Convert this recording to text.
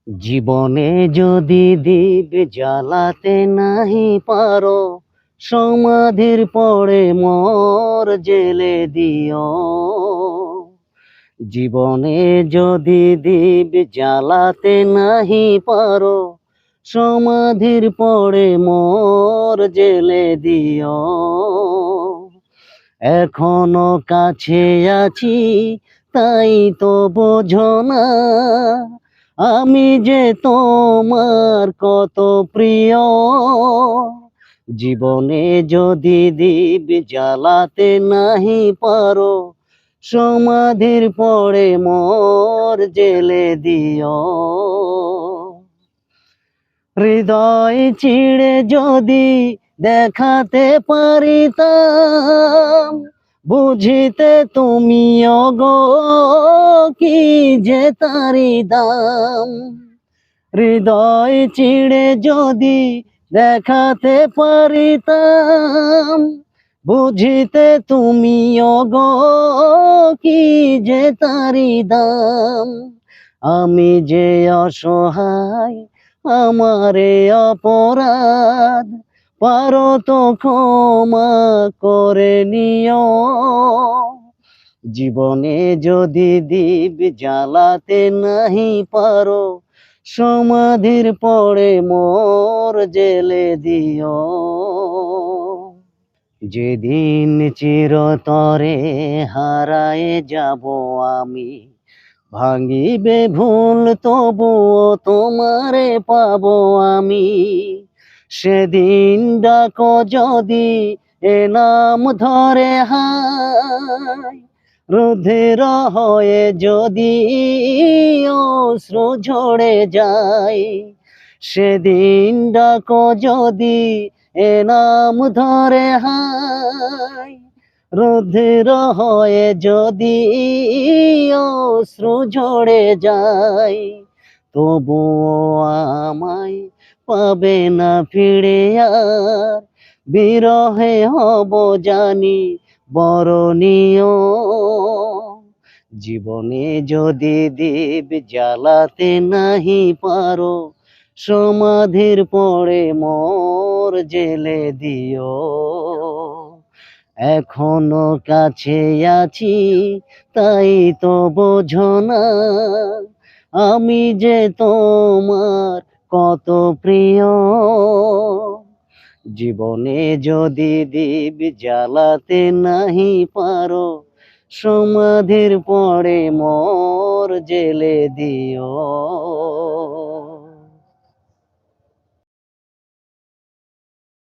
জীবনে যদি দীপ জ্বালাতে নাহি পারো, সমাধির পরে মোর জেলে দিও। জীবনে যদি দীপ জ্বালাতে নাহি পারো, সমাধির পরে মোর জেলে দিও। এখনো কাছে আছি তাই তো বোঝো না, আমি যে তোমার কত প্রিয়। জীবনে যদি দীপ জ্বালাতে নাহি পারো, সমাধির পরে মোর জেলে দিও। হৃদয় চিড়ে যদি দেখাতে পারিতাম, বুঝিতে তুমিও গো কি যে তারি দাম। হৃদয় চিড়ে যদি দেখাতে পারিতাম, বুঝিতে তুমিও গো কি যে তারি দাম। আমি যে অসহায়, আমারে অপরাধ, পারো তো ক্ষমা করে নিও। জীবনে যদি দীপ জ্বালাতে নাহি পারো, সমাধির পরে মোর জেলে দিও। যেদিন চিরতরে হারায়ে যাব আমি, ভাঙিবে ভুল তবুও তোমারে পাবো আমি। সেদিন ডাকো যদি এ নাম ধরে হায়, রুধির হয়ে যদি অশ্রু ঝরে যায়। সেদিন ডাকো যদি এ নাম ধরে হায়, রুধির হয়ে যদি অশ্রু ঝরে যায়। তবুও আমায় পাবে না ফিরে আর, বিরহে হব জানি বরণীয়। জীবনে যদি দীপ জ্বালাতে নাহি পারো, সমাধির পরে মোর জেলে দিও। এখনো কাছে আছি তাই তো বোঝো না, আমি যে তোমার কত প্রিয়। জীবনে যদি দীপ জ্বালাতে নাহি পারো, সমাধির পরে মোর জেলে দিও।